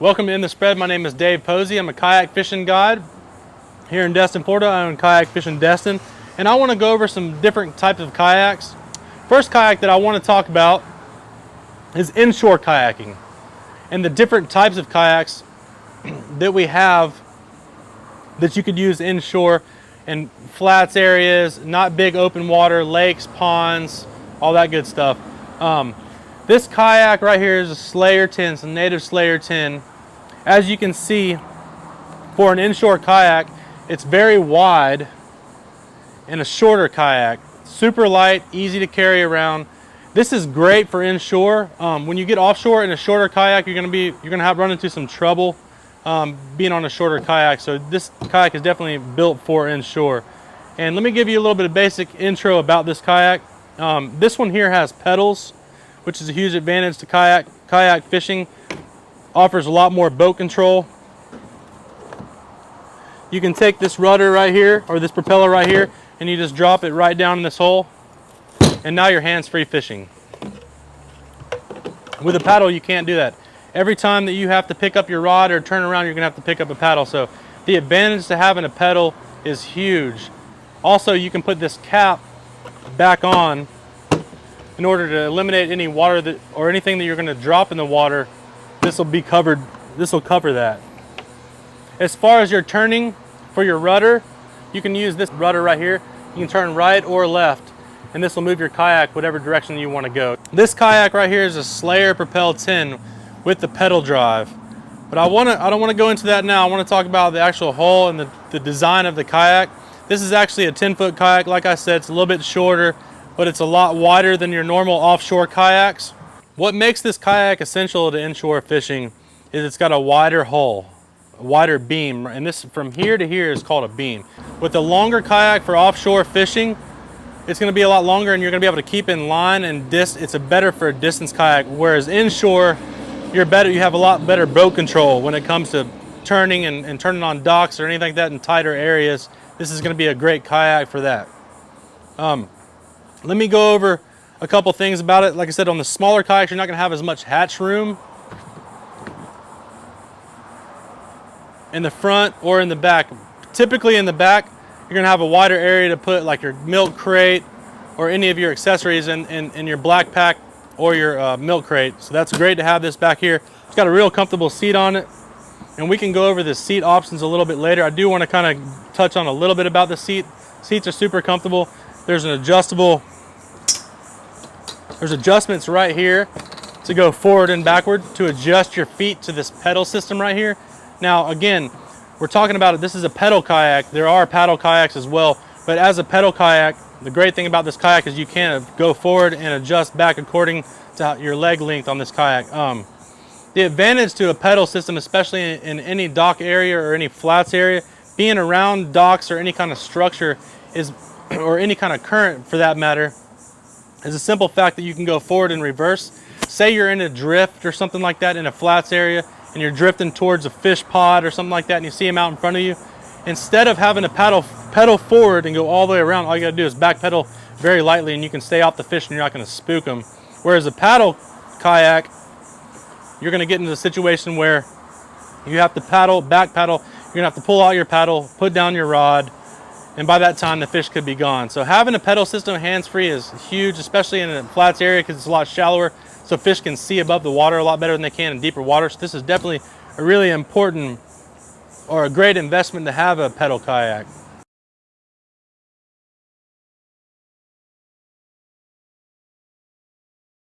Welcome to In the Spread. My name is David Posey. I'm a kayak fishing guide here in Destin, Florida. I own Kayak Fishing Destin, and I want to go over some different types of kayaks. First kayak that I want to talk about is inshore kayaking and the different types of kayaks that we have that you could use inshore in flats areas, not big open water, lakes, ponds, all that good stuff. This kayak right here is a Slayer 10, it's a native Slayer 10. As you can see, for an inshore kayak, it's very wide and a shorter kayak. Super light, easy to carry around. This is great for inshore. When you get offshore in a shorter kayak, you're gonna run into some trouble being on a shorter kayak. So this kayak is definitely built for inshore. And let me give you a little bit of basic intro about this kayak. This one here has pedals, which is a huge advantage to kayak fishing. Offers a lot more boat control. You can take this rudder right here, or this propeller right here, and you just drop it right down in this hole, and now you're hands-free fishing. With a paddle, you can't do that. Every time that you have to pick up your rod or turn around, you're gonna have to pick up a paddle. So the advantage to having a pedal is huge. Also, you can put this cap back on in order to eliminate any water or anything that you're gonna drop in the water. This will cover that. As far as your turning for your rudder, you can use this rudder right here. You can turn right or left, and this will move your kayak whatever direction you want to go. This kayak right here is a Slayer Propel 10 with the pedal drive. But I don't want to go into that now. I want to talk about the actual hull and the design of the kayak. This is actually a 10-foot kayak. Like I said, it's a little bit shorter, but it's a lot wider than your normal offshore kayaks. What makes this kayak essential to inshore fishing is it's got a wider hull, a wider beam, and this from here to here is called a beam. With a longer kayak for offshore fishing, it's going to be a lot longer, and you're going to be able to keep in line, and it's better for a distance kayak. Whereas inshore, you have a lot better boat control when it comes to turning and turning on docks or anything like that in tighter areas. This is going to be a great kayak for that. Let me go over a couple things about it. Like I said, on the smaller kayaks, you're not going to have as much hatch room in the front or in the back. Typically in the back, you're going to have a wider area to put like your milk crate or any of your accessories in your black pack or your milk crate. So that's great to have this back here. It's got a real comfortable seat on it, and we can go over the seat options a little bit later. I do want to kind of touch on a little bit about the seat. Seats are super comfortable. There's adjustments right here to go forward and backward to adjust your feet to this pedal system right here. Now again, we're talking about it. This is a pedal kayak. There are paddle kayaks as well, but as a pedal kayak, the great thing about this kayak is you can go forward and adjust back according to your leg length on this kayak. The advantage to a pedal system, especially in any dock area or any flats area, being around docks or any kind of structure or any kind of current for that matter, is a simple fact that you can go forward and reverse. Say you're in a drift or something like that in a flats area, and you're drifting towards a fish pod or something like that, and you see them out in front of you. Instead of having to pedal forward and go all the way around, all you gotta do is back pedal very lightly, and you can stay off the fish and you're not gonna spook them. Whereas a paddle kayak, you're gonna get into a situation where you have to back pedal, you're gonna have to pull out your paddle, put down your rod, and by that time the fish could be gone. So having a pedal system hands-free is huge, especially in a flats area because it's a lot shallower, so fish can see above the water a lot better than they can in deeper water. So this is definitely a really important or a great investment to have a pedal kayak.